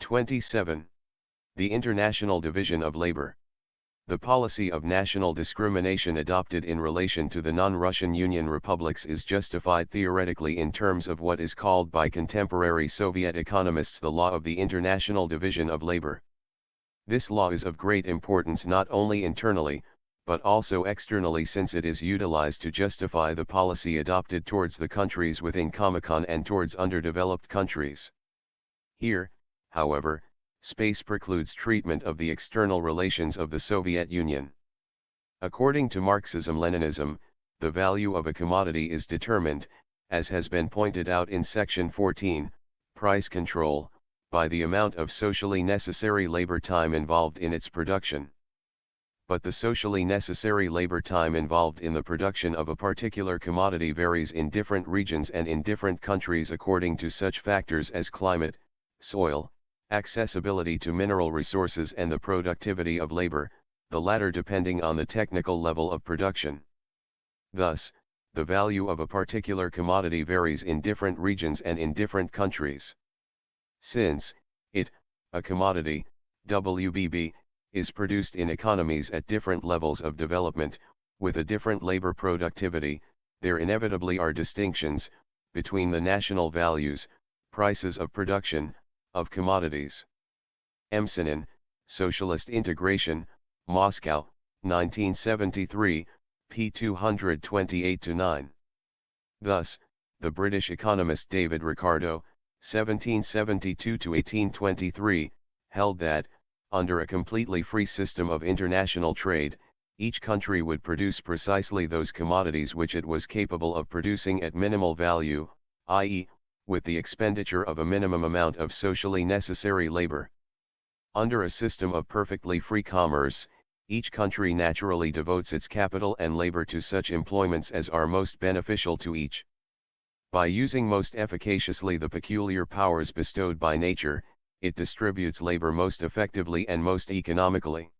27. The international division of labor. The policy of national discrimination adopted in relation to the non-Russian Union republics is justified theoretically in terms of what is called by contemporary Soviet economists the law of the international division of labor. This law is of great importance not only internally, but also externally, since it is utilized to justify the policy adopted towards the countries within Comecon and towards underdeveloped countries. Here, however, space precludes treatment of the external relations of the Soviet Union. According to Marxism-Leninism, the value of a commodity is determined, as has been pointed out in section 14, price control, by the amount of socially necessary labor time involved in its production. But the socially necessary labor time involved in the production of a particular commodity varies in different regions and in different countries according to such factors as climate, soil, accessibility to mineral resources and the productivity of labor, the latter depending on the technical level of production. Thus, the value of a particular commodity varies in different regions and in different countries. Since, a commodity, WBB, is produced in economies at different levels of development, with a different labor productivity, there inevitably are distinctions between the national values, prices of production, of commodities. Emsinin, Socialist Integration, Moscow, 1973, p. 228-9. Thus, the British economist David Ricardo, 1772-1823, held that, under a completely free system of international trade, each country would produce precisely those commodities which it was capable of producing at minimal value, i.e., with the expenditure of a minimum amount of socially necessary labor. Under a system of perfectly free commerce, each country naturally devotes its capital and labor to such employments as are most beneficial to each. By using most efficaciously the peculiar powers bestowed by nature, it distributes labor most effectively and most economically.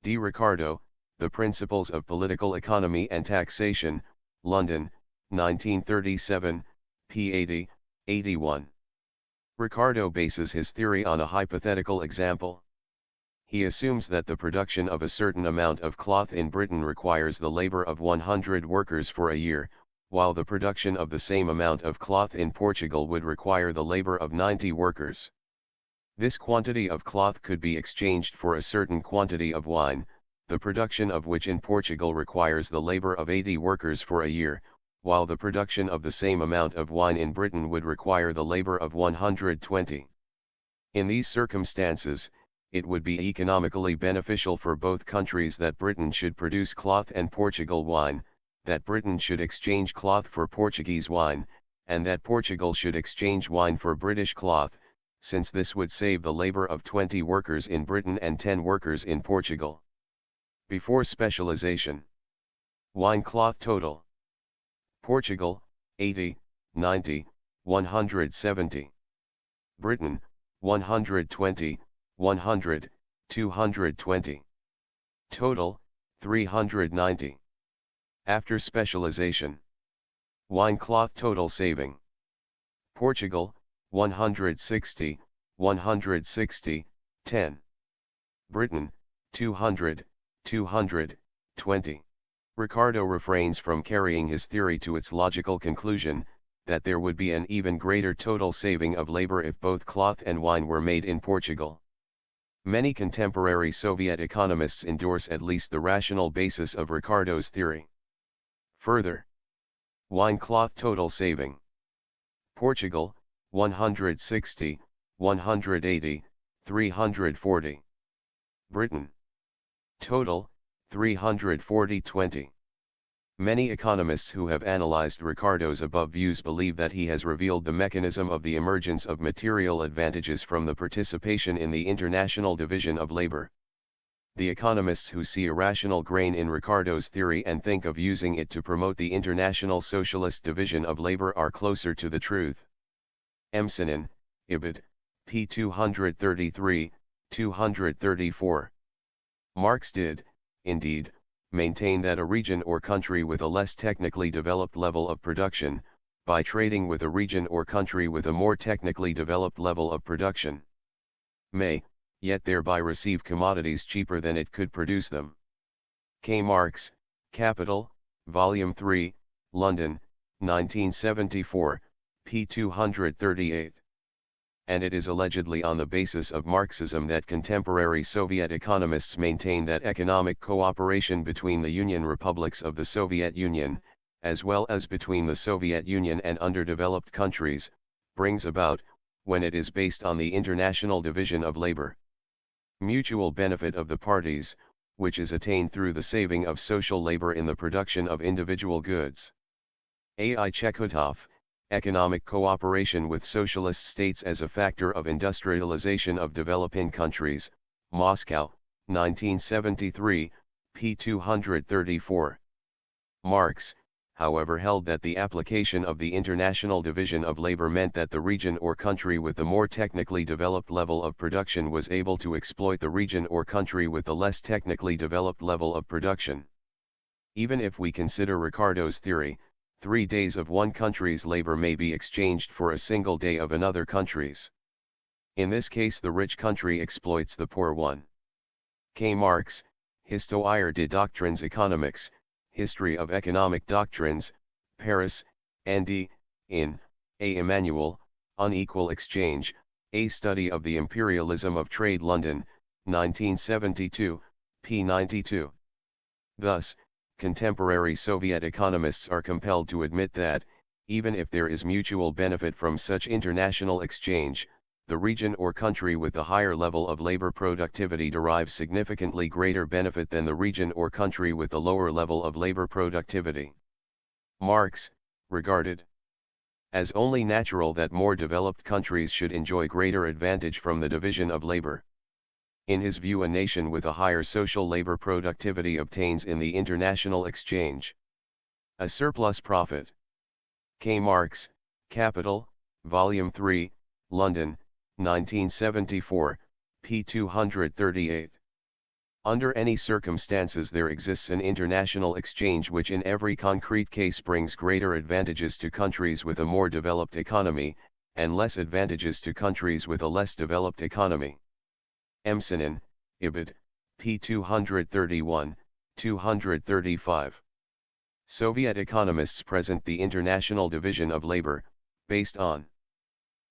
D. Ricardo, The Principles of Political Economy and Taxation, London, 1937, p. 80, 81. Ricardo bases his theory on a hypothetical example. He assumes that the production of a certain amount of cloth in Britain requires the labor of 100 workers for a year, while the production of the same amount of cloth in Portugal would require the labor of 90 workers. This quantity of cloth could be exchanged for a certain quantity of wine, the production of which in Portugal requires the labor of 80 workers for a year, while the production of the same amount of wine in Britain would require the labor of 120. In these circumstances, it would be economically beneficial for both countries that Britain should produce cloth and Portugal wine, that Britain should exchange cloth for Portuguese wine, and that Portugal should exchange wine for British cloth, since this would save the labor of 20 workers in Britain and 10 workers in Portugal. Before specialization. Wine cloth total. Portugal, 80, 90, 170. Britain, 120, 100, 220. Total, 390. After specialization. Wine cloth total saving. Portugal, 160, 160, 10. Britain, 200, 200, 20. Ricardo refrains from carrying his theory to its logical conclusion, that there would be an even greater total saving of labor if both cloth and wine were made in Portugal. Many contemporary Soviet economists endorse at least the rational basis of Ricardo's theory. Further. Wine cloth total saving. Portugal, 160, 180, 340. Britain. Total, 340-20. Many economists who have analyzed Ricardo's above views believe that he has revealed the mechanism of the emergence of material advantages from the participation in the international division of labor. The economists who see a rational grain in Ricardo's theory and think of using it to promote the international socialist division of labor are closer to the truth. Emsinin, Ibid, p. 233, 234. Marx did, indeed, maintain that a region or country with a less technically developed level of production, by trading with a region or country with a more technically developed level of production, may, yet thereby receive commodities cheaper than it could produce them. K. Marx, Capital, Volume 3, London, 1974, p. 238. And it is allegedly on the basis of Marxism that contemporary Soviet economists maintain that economic cooperation between the Union republics of the Soviet Union, as well as between the Soviet Union and underdeveloped countries, brings about, when it is based on the international division of labor, mutual benefit of the parties, which is attained through the saving of social labor in the production of individual goods. A.I. Chekutov, Economic Cooperation with Socialist States as a Factor of Industrialization of Developing Countries, Moscow, 1973, p. 234. Marx, however, held that the application of the international division of labor meant that the region or country with the more technically developed level of production was able to exploit the region or country with the less technically developed level of production. Even if we consider Ricardo's theory, 3 days of one country's labor may be exchanged for a single day of another country's. In this case, the rich country exploits the poor one. K. Marx, Histoire des doctrines économiques, History of Economic Doctrines, Paris, N.D., in, A. Emmanuel, Unequal Exchange, A Study of the Imperialism of Trade, London, 1972, p. 92. Thus, contemporary Soviet economists are compelled to admit that, even if there is mutual benefit from such international exchange, the region or country with the higher level of labor productivity derives significantly greater benefit than the region or country with the lower level of labor productivity. Marx, regarded as only natural that more developed countries should enjoy greater advantage from the division of labor. In his view, a nation with a higher social labor productivity obtains in the international exchange a surplus profit. K. Marx, Capital, Volume 3, London, 1974, p. 238. Under any circumstances there exists an international exchange which in every concrete case brings greater advantages to countries with a more developed economy, and less advantages to countries with a less developed economy. Emsinin, Ibid, p. 231, 235. Soviet economists present the international division of labor, based on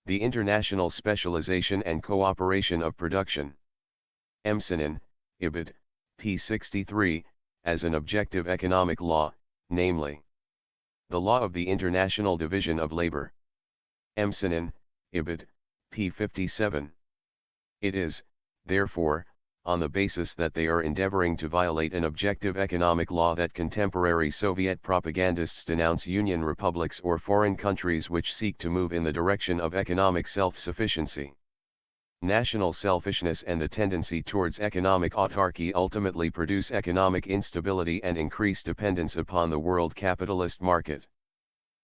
the international specialization and cooperation of production. Emsinin, Ibid, p. 63, as an objective economic law, namely, the law of the international division of labor. Emsinin, Ibid, p. 57. It is, therefore, on the basis that they are endeavoring to violate an objective economic law that contemporary Soviet propagandists denounce Union republics or foreign countries which seek to move in the direction of economic self-sufficiency. National selfishness and the tendency towards economic autarky ultimately produce economic instability and increase dependence upon the world capitalist market.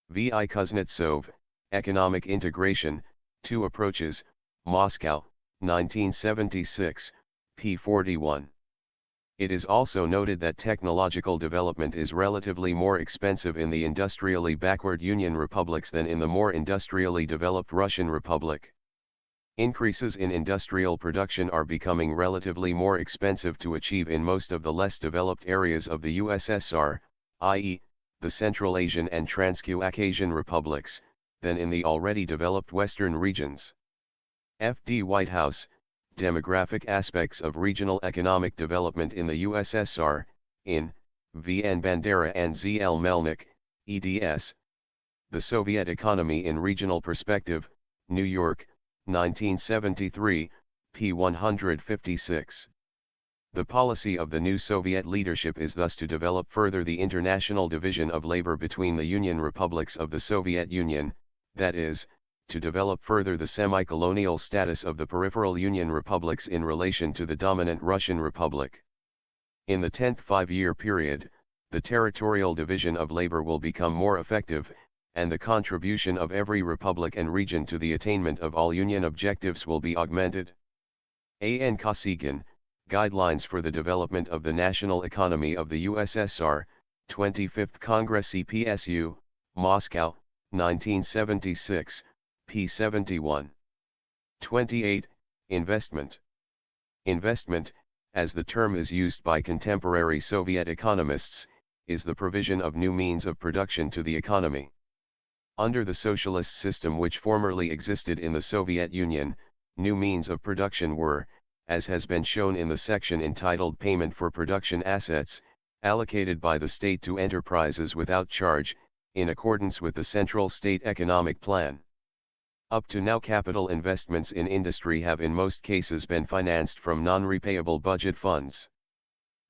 V.I. Kuznetsov, Economic Integration, Two Approaches, Moscow, 1976, p. 41. It is also noted that technological development is relatively more expensive in the industrially backward Union republics than in the more industrially developed Russian Republic. Increases in industrial production are becoming relatively more expensive to achieve in most of the less developed areas of the USSR, i.e., the Central Asian and Transcaucasian republics, than in the already developed Western regions. F.D. Whitehouse, Demographic Aspects of Regional Economic Development in the USSR, in, V. N. Bandera and Z. L. Melnick, eds. The Soviet Economy in Regional Perspective, New York, 1973, p. 156. The policy of the new Soviet leadership is thus to develop further the international division of labor between the Union republics of the Soviet Union, that is, to develop further the semi-colonial status of the peripheral Union republics in relation to the dominant Russian Republic. In the 10th five-year period, the territorial division of labor will become more effective, and the contribution of every republic and region to the attainment of all Union objectives will be augmented. A. N. Kosygin, Guidelines for the Development of the National Economy of the USSR, 25th Congress CPSU, Moscow, 1976, p. 71. 28. Investment. Investment, as the term is used by contemporary Soviet economists, is the provision of new means of production to the economy. Under the socialist system which formerly existed in the Soviet Union, new means of production were, as has been shown in the section entitled Payment for Production Assets, allocated by the state to enterprises without charge, in accordance with the Central State Economic Plan. Up to now, capital investments in industry have in most cases been financed from non-repayable budget funds.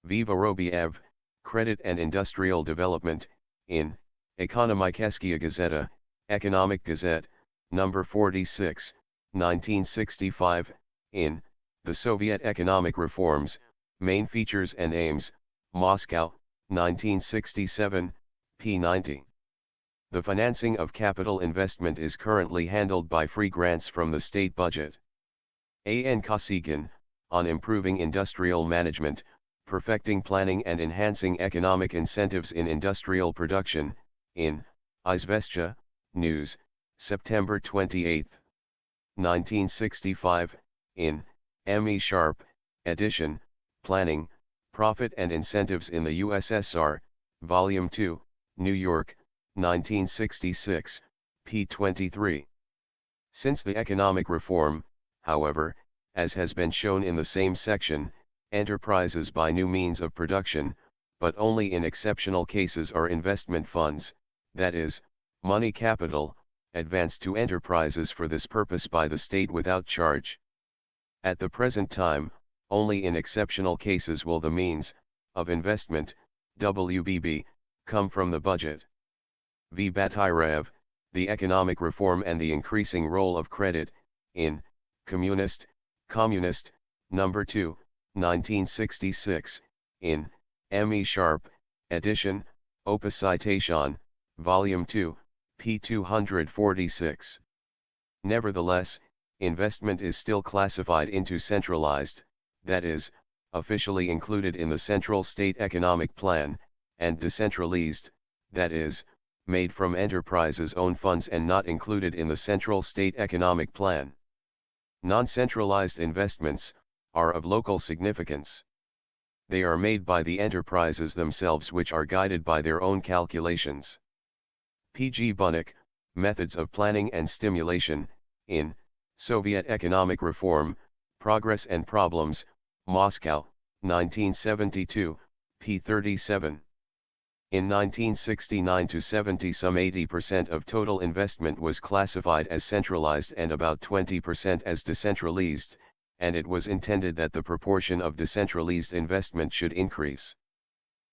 V. Vorobiev, Credit and Industrial Development, in Ekonomikeskiya Gazeta, Economic Gazette, No. 46, 1965, in The Soviet Economic Reforms, Main Features and Aims, Moscow, 1967, p. 90. The financing of capital investment is currently handled by free grants from the state budget. A. N. Kosygin, on improving industrial management, perfecting planning and enhancing economic incentives in industrial production, in Izvestia, News, September 28, 1965, in M. E. Sharp, edition, Planning, Profit and Incentives in the USSR, Volume 2, New York, 1966, p. 23. Since the economic reform, however, as has been shown in the same section, enterprises buy new means of production, but only in exceptional cases are investment funds, that is, money capital, advanced to enterprises for this purpose by the state without charge. At the present time, only in exceptional cases will the means of investment, WBB, come from the budget. V. Batirev, The Economic Reform and the Increasing Role of Credit, in Communist, No. 2, 1966, in M. E. Sharp, edition, Opposition, Volume 2, p. 246. Nevertheless, investment is still classified into centralized, that is, officially included in the Central State Economic Plan, and decentralized, that is, made from enterprises' own funds and not included in the Central State Economic Plan. Non-centralized investments are of local significance. They are made by the enterprises themselves, which are guided by their own calculations. P. G. Bunnik, Methods of Planning and Stimulation, in Soviet Economic Reform, Progress and Problems, Moscow, 1972, p. 37. In 1969–70 some 80% of total investment was classified as centralized and about 20% as decentralized, and it was intended that the proportion of decentralized investment should increase.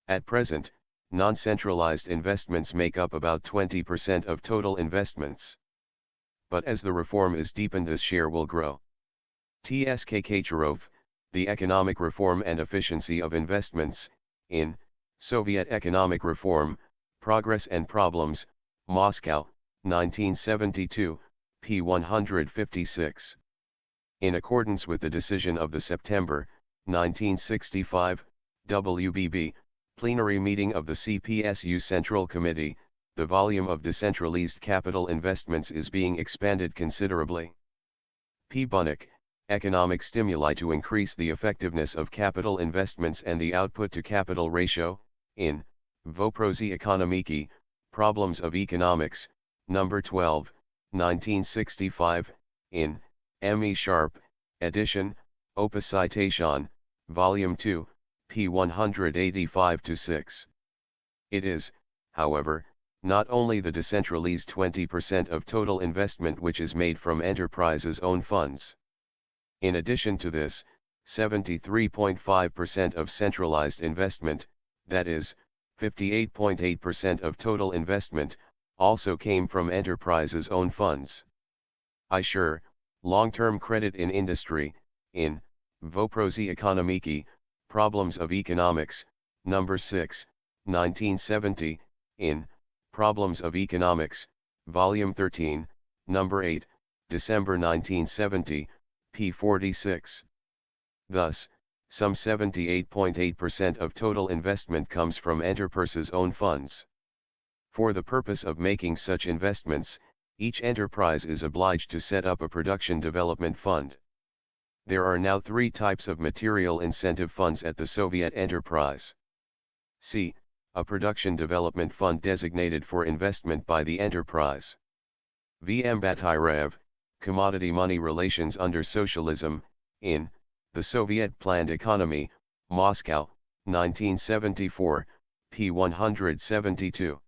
At present, non-centralized investments make up about 20% of total investments. But as the reform is deepened, this share will grow. T.S.K. Kacharov, The Economic Reform and Efficiency of Investments, in Soviet Economic Reform, Progress and Problems, Moscow, 1972, p. 156. In accordance with the decision of the September, 1965, WBB, plenary meeting of the CPSU Central Committee, the volume of decentralized capital investments is being expanded considerably. P. Bunnik, Economic Stimuli to Increase the Effectiveness of Capital Investments and the Output-to-Capital Ratio, in Voprozy Ekonomiki, Problems of Economics, No. 12, 1965, in M. E. Sharp, edition, Opposition, Volume 2, p. 185–6. It is, however, not only the decentralized 20% of total investment which is made from enterprises' own funds. In addition to this, 73.5% of centralized investment, that is, 58.8% of total investment, also came from enterprises' own funds. Ussr, Long-Term Credit in Industry, in Voprozy Ekonomiki, Problems of Economics, No. 6, 1970, in Problems of Economics, Volume 13, No. 8, December 1970, p. 46. Thus, some 78.8% of total investment comes from enterprises' own funds. For the purpose of making such investments, each enterprise is obliged to set up a production development fund. There are now three types of material incentive funds at the Soviet enterprise. C. A production development fund designated for investment by the enterprise. V. Mbatyrev, commodity-money relations under socialism, in The Soviet Planned Economy, Moscow, 1974, p. 172.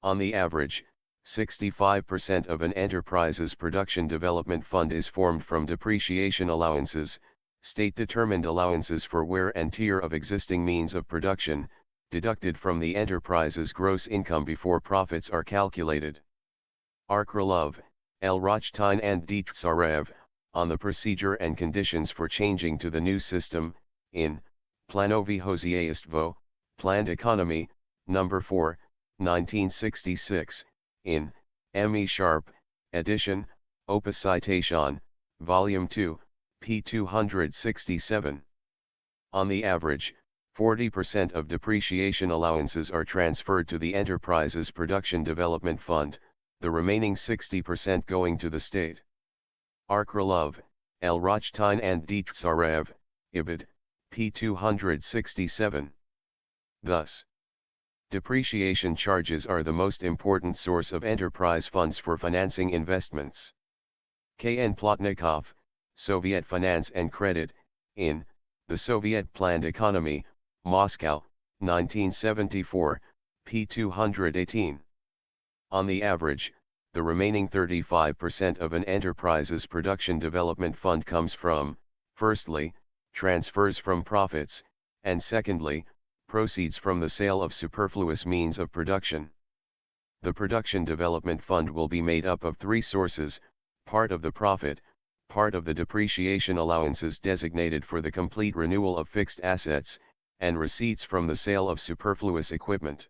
On the average, 65% of an enterprise's production development fund is formed from depreciation allowances, state-determined allowances for wear and tear of existing means of production, deducted from the enterprise's gross income before profits are calculated. R. Krylov, L. Rochtin and D. Tsarev, on the procedure and conditions for changing to the new system, in Planovi Hozyayestvo, Planned Economy, No. 4, 1966, in M. E. Sharp, edition, Opus Citation, Volume 2, p. 267. On the average, 40% of depreciation allowances are transferred to the enterprise's production development fund, the remaining 60% going to the state. R. Krylov, L. Rochtin and D. Tsarev, Ibid, p. 267. Thus, depreciation charges are the most important source of enterprise funds for financing investments. K. N. Plotnikov, Soviet Finance and Credit, in The Soviet Planned Economy, Moscow, 1974, p. 218. On the average, the remaining 35% of an enterprise's production development fund comes from, firstly, transfers from profits, and secondly, proceeds from the sale of superfluous means of production. The production development fund will be made up of three sources: part of the profit, part of the depreciation allowances designated for the complete renewal of fixed assets, and receipts from the sale of superfluous equipment.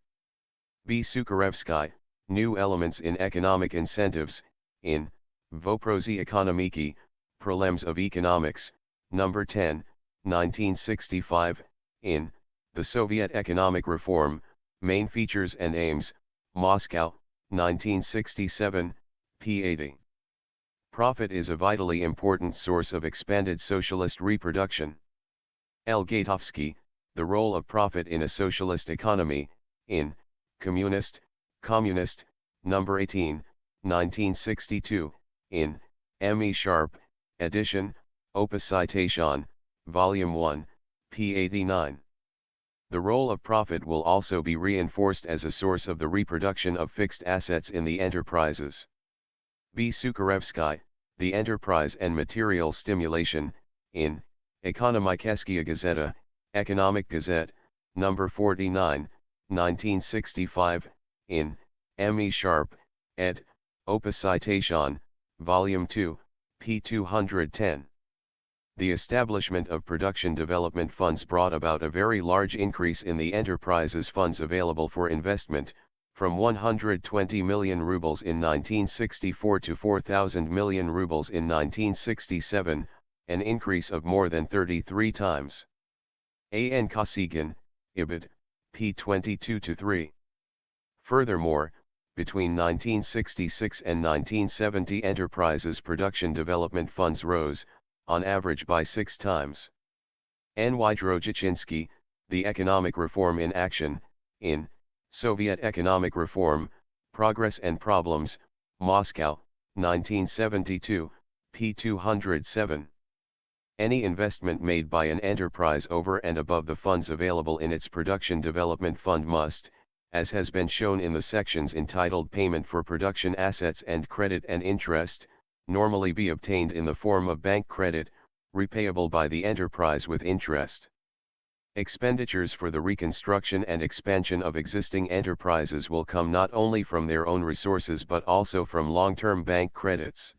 B. Sukharevsky, New Elements in Economic Incentives, in Voprozy Ekonomiki, Problems of Economics, No. 10, 1965, in The Soviet Economic Reform, Main Features and Aims, Moscow, 1967, p. 80. Profit is a vitally important source of expanded socialist reproduction. L. Gatovsky, The Role of Profit in a Socialist Economy, in Communist, No. 18, 1962, in M. E. Sharp, edition, Opus Citation, Volume 1, p. 89. The role of profit will also be reinforced as a source of the reproduction of fixed assets in the enterprises. B. Sukharevsky, The Enterprise and Material Stimulation, in Ekonomikeskiya Gazeta, Economic Gazette, No. 49, 1965, in M. E. Sharp, ed., Opus Citation, Volume 2, p. 210. The establishment of production development funds brought about a very large increase in the enterprise's funds available for investment, from 120 million rubles in 1964 to 4,000 million rubles in 1967, an increase of more than 33 times. A. N. Kosygin, Ibid, p. 22-3. Furthermore, between 1966 and 1970 enterprises' production development funds rose, on average by 6 times. N. Y. Drojichinsky, The Economic Reform in Action, in Soviet Economic Reform, Progress and Problems, Moscow, 1972, p. 207. Any investment made by an enterprise over and above the funds available in its production development fund must, as has been shown in the sections entitled Payment for Production Assets and Credit and Interest, normally be obtained in the form of bank credit, repayable by the enterprise with interest. Expenditures for the reconstruction and expansion of existing enterprises will come not only from their own resources but also from long-term bank credits.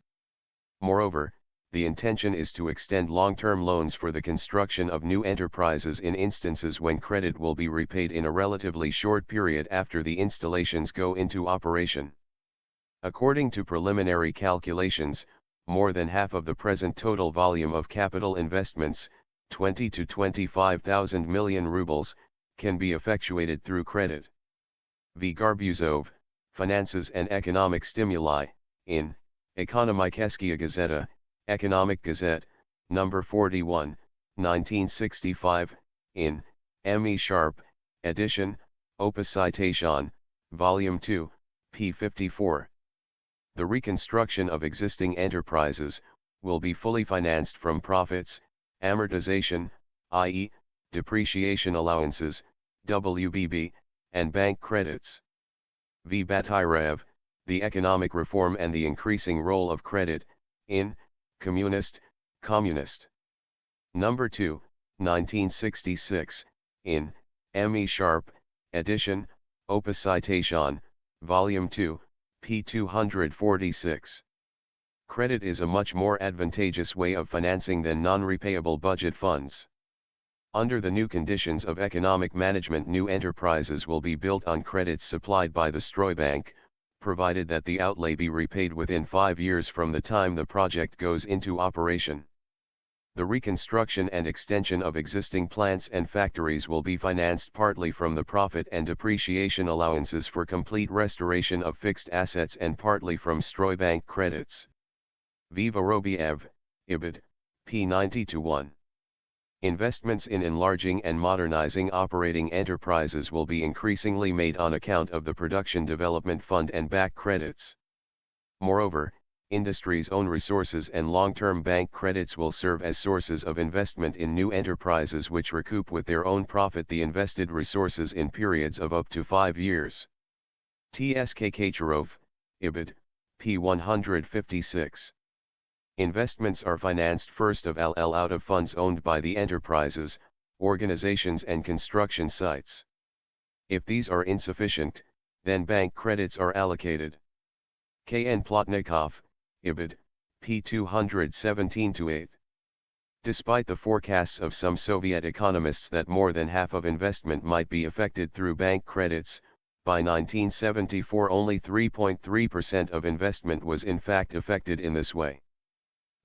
Moreover, the intention is to extend long-term loans for the construction of new enterprises in instances when credit will be repaid in a relatively short period after the installations go into operation. According to preliminary calculations, more than half of the present total volume of capital investments, 20 to 25,000 million rubles, can be effectuated through credit. V. Garbuzov, Finances and Economic Stimuli, in Ekonomikeskiya Gazeta, Economic Gazette, Number 41, 1965, in M. E. Sharp, edition, Opus Citation, Volume 2, p. 54. The reconstruction of existing enterprises will be fully financed from profits, amortization, i.e., depreciation allowances, WBB, and bank credits. V. Batirev, The Economic Reform and the Increasing Role of Credit, in Communist, Communist. Number 2, 1966, in M. E. Sharp, edition, Opus Citation, Volume 2, p. 246. Credit is a much more advantageous way of financing than non-repayable budget funds. Under the new conditions of economic management, new enterprises will be built on credits supplied by the Stroybank, provided that the outlay be repaid within 5 years from the time the project goes into operation. The reconstruction and extension of existing plants and factories will be financed partly from the profit and depreciation allowances for complete restoration of fixed assets and partly from Stroybank credits. V. Vorobiev, Ibid, p. 90-1. Investments in enlarging and modernizing operating enterprises will be increasingly made on account of the Production Development Fund and back credits. Moreover, industry's own resources and long-term bank credits will serve as sources of investment in new enterprises which recoup with their own profit the invested resources in periods of up to 5 years. T.S.K. Kacharov, Ibid, p. 156. Investments are financed first of all out of funds owned by the enterprises, organizations and construction sites. If these are insufficient, then bank credits are allocated. K. N. Plotnikov, Ibid, p. 217-8. Despite the forecasts of some Soviet economists that more than half of investment might be effected through bank credits, by 1974 only 3.3% of investment was in fact effected in this way.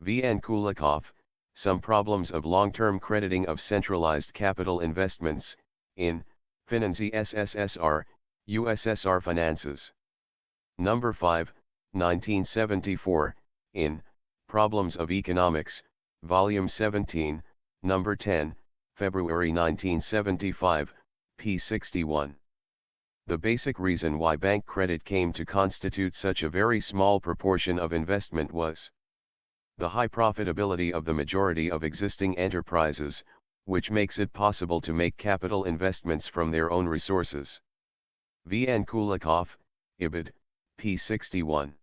V. N. Kulikov, Some Problems of Long-Term Crediting of Centralized Capital Investments, in Financie SSSR, USSR Finances. Number 5, 1974, in Problems of Economics, Volume 17, Number 10, February 1975, p. 61. The basic reason why bank credit came to constitute such a very small proportion of investment was the high profitability of the majority of existing enterprises, which makes it possible to make capital investments from their own resources. V. N. Kulikov, Ibid, p. 61.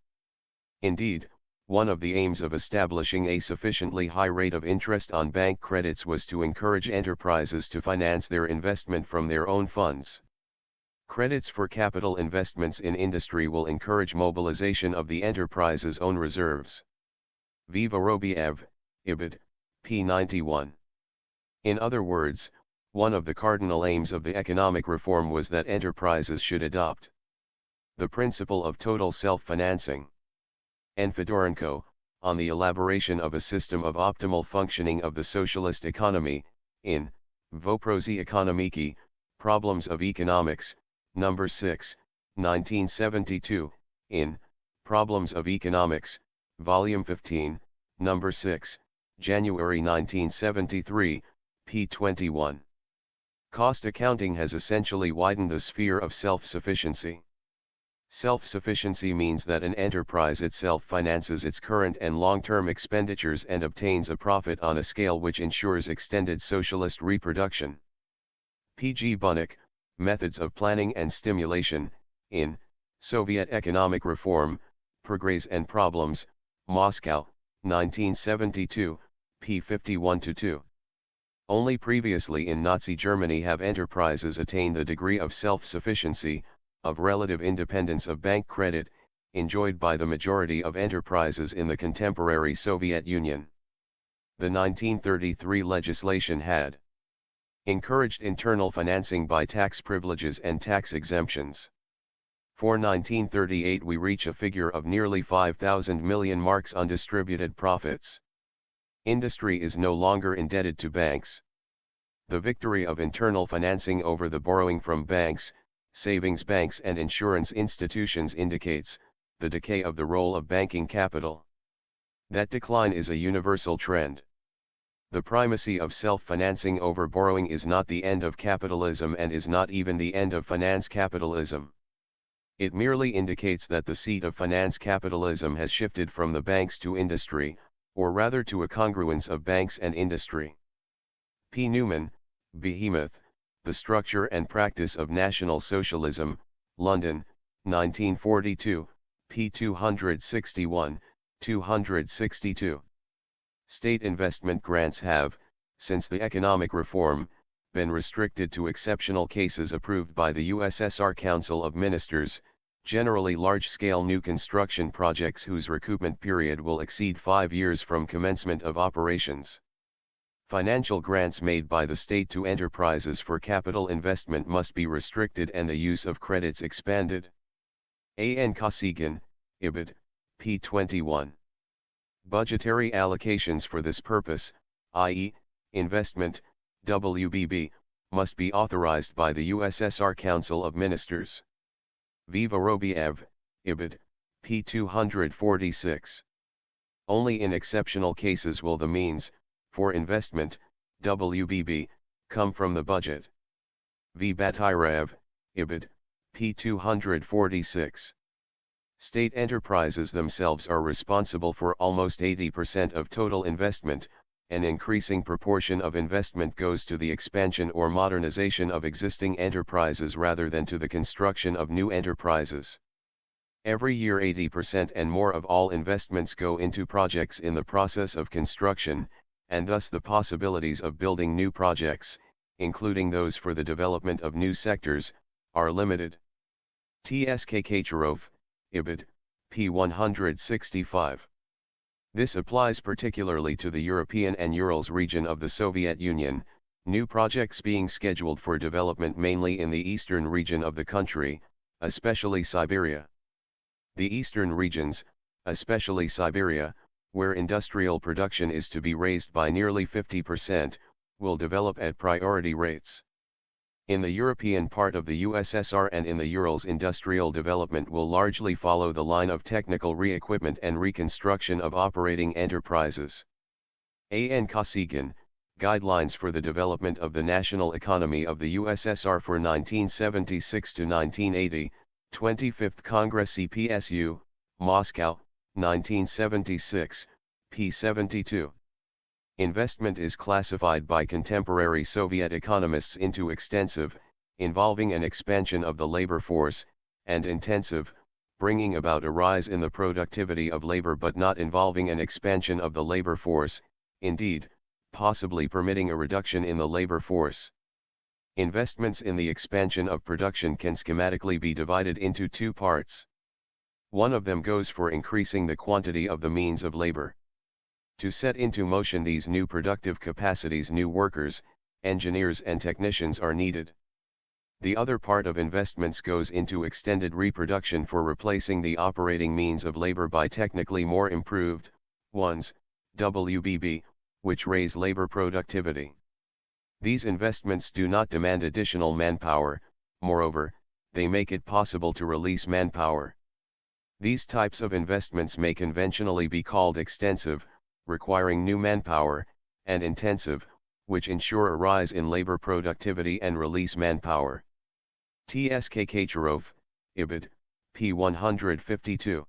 Indeed, one of the aims of establishing a sufficiently high rate of interest on bank credits was to encourage enterprises to finance their investment from their own funds. Credits for capital investments in industry will encourage mobilization of the enterprise's own reserves. V. Vorobiev, Ibid, p. 91. In other words, one of the cardinal aims of the economic reform was that enterprises should adopt the principle of total self-financing. N. Fedorenko, on the elaboration of a system of optimal functioning of the socialist economy, in Voprosi Ekonomiki, Problems of Economics, Number 6, 1972, in Problems of Economics, Volume 15, Number 6, January 1973, p. 21. Cost accounting has essentially widened the sphere of self-sufficiency. Self-sufficiency means that an enterprise itself finances its current and long-term expenditures and obtains a profit on a scale which ensures extended socialist reproduction. P. G. Bunnik, Methods of Planning and Stimulation, in Soviet Economic Reform, Progress and Problems, Moscow, 1972, p. 51-2. Only previously in Nazi Germany have enterprises attained the degree of self-sufficiency, of relative independence of bank credit, enjoyed by the majority of enterprises in the contemporary Soviet Union. The 1933 legislation had encouraged internal financing by tax privileges and tax exemptions. For 1938 we reach a figure of nearly 5,000 million marks undistributed profits. Industry is no longer indebted to banks. The victory of internal financing over the borrowing from banks, savings banks and insurance institutions indicates the decay of the role of banking capital. That decline is a universal trend. The primacy of self-financing over borrowing is not the end of capitalism and is not even the end of finance capitalism. It merely indicates that the seat of finance capitalism has shifted from the banks to industry, or rather to a congruence of banks and industry. P. Newman, Behemoth, The Structure and Practice of National Socialism, London, 1942, p. 261, 262. State investment grants have, since the economic reform, been restricted to exceptional cases approved by the USSR Council of Ministers, generally large-scale new construction projects whose recoupment period will exceed 5 years from commencement of operations. Financial grants made by the state to enterprises for capital investment must be restricted and the use of credits expanded. A. N. Kosygin, Ibid, p. 21. Budgetary allocations for this purpose, i.e., investment, WBB, must be authorized by the USSR Council of Ministers. V. Vorobiev, Ibid, p. 246. Only in exceptional cases will the means, for investment, WBB, come from the budget. V. Batyrev, Ibid, p. 246. State enterprises themselves are responsible for almost 80% of total investment. An increasing proportion of investment goes to the expansion or modernization of existing enterprises rather than to the construction of new enterprises. Every year 80% and more of all investments go into projects in the process of construction, and thus the possibilities of building new projects, including those for the development of new sectors, are limited. T.S.K. Kacharov, Ibid, p. 165. This applies particularly to the European and Urals region of the Soviet Union, new projects being scheduled for development mainly in the eastern region of the country, especially Siberia. The eastern regions, especially Siberia, where industrial production is to be raised by nearly 50%, will develop at priority rates. In the European part of the USSR and in the Urals, industrial development will largely follow the line of technical re-equipment and reconstruction of operating enterprises. A. N. Kosygin, Guidelines for the Development of the National Economy of the USSR for 1976 to 1980, 25th Congress CPSU, Moscow, 1976, p. 72. Investment is classified by contemporary Soviet economists into extensive, involving an expansion of the labor force, and intensive, bringing about a rise in the productivity of labor but not involving an expansion of the labor force, indeed, possibly permitting a reduction in the labor force. Investments in the expansion of production can schematically be divided into two parts. One of them goes for increasing the quantity of the means of labor. To set into motion these new productive capacities, new workers, engineers and technicians are needed. The other part of investments goes into extended reproduction for replacing the operating means of labor by technically more improved ones, WBB, which raise labor productivity. These investments do not demand additional manpower, moreover, they make it possible to release manpower. These types of investments may conventionally be called extensive, requiring new manpower, and intensive, which ensure a rise in labor productivity and release manpower. T.S.K. Kacharov, Ibid, p. 152.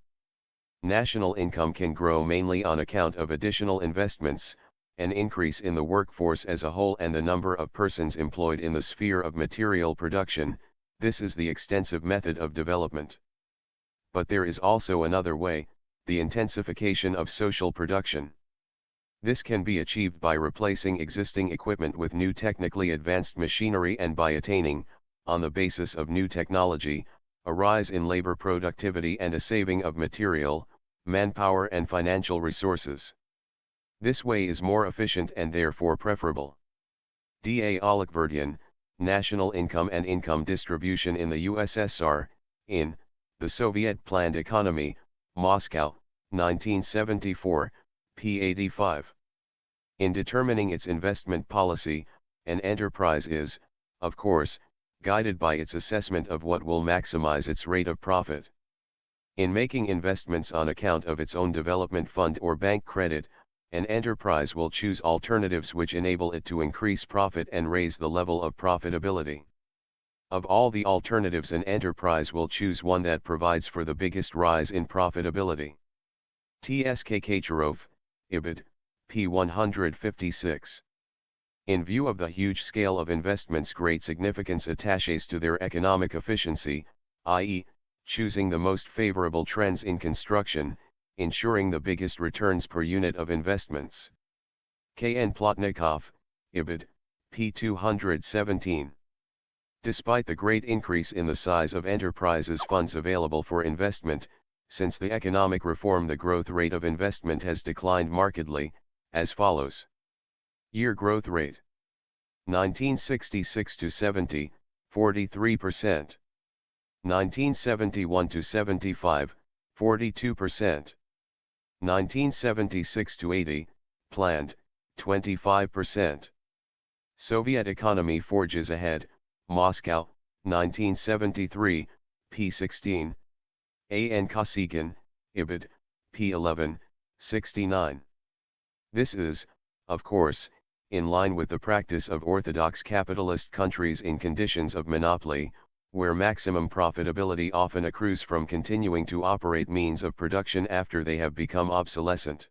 National income can grow mainly on account of additional investments, an increase in the workforce as a whole and the number of persons employed in the sphere of material production. This is the extensive method of development. But there is also another way, the intensification of social production. This can be achieved by replacing existing equipment with new technically advanced machinery and by attaining, on the basis of new technology, a rise in labor productivity and a saving of material, manpower and financial resources. This way is more efficient and therefore preferable. D. A. Alekverdian, National Income and Income Distribution in the USSR, in The Soviet Planned Economy, Moscow, 1974, p. 85. In determining its investment policy, an enterprise is, of course, guided by its assessment of what will maximize its rate of profit. In making investments on account of its own development fund or bank credit, an enterprise will choose alternatives which enable it to increase profit and raise the level of profitability. Of all the alternatives, an enterprise will choose one that provides for the biggest rise in profitability. Tsk Kacharov, Ibid, p. 156. In view of the huge scale of investments, great significance attaches to their economic efficiency, i.e., choosing the most favorable trends in construction, ensuring the biggest returns per unit of investments. K.N. Plotnikov, Ibid, p. 217. Despite the great increase in the size of enterprises' funds available for investment, since the economic reform the growth rate of investment has declined markedly, as follows. Year growth rate. 1966 to 70, 43%. 1971 to 75, 42%. 1976 to 80, planned, 25%. Soviet economy forges ahead, Moscow, 1973, p. 16. A.N. Kosygin, Ibid, p. 11, 69. This is, of course, in line with the practice of orthodox capitalist countries in conditions of monopoly, where maximum profitability often accrues from continuing to operate means of production after they have become obsolescent.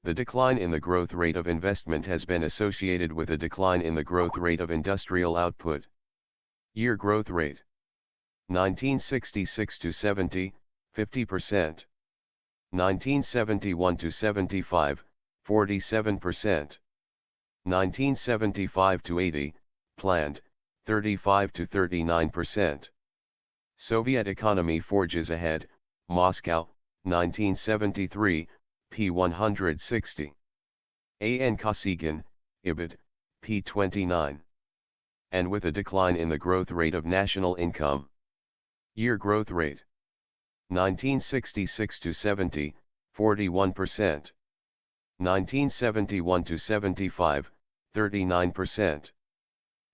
The decline in the growth rate of investment has been associated with a decline in the growth rate of industrial output. Year growth rate. 1966 to 70, 50%. 1971 to 75, 47%. 1975 to 80, planned, 35 to 39%. Soviet economy forges ahead, Moscow, 1973, p. 160. A.N. Kosygin, Ibid, p. 29. And with a decline in the growth rate of national income. Year growth rate. 1966 to 70, 41%. 1971 to 75, 39%.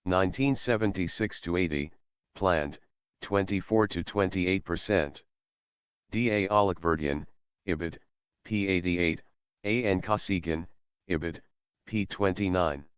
1976 to 80, planned, 24 to 28%. D.A. Olekverdian, Ibid, p. 88, A.N. Kosygin, Ibid, p. 29.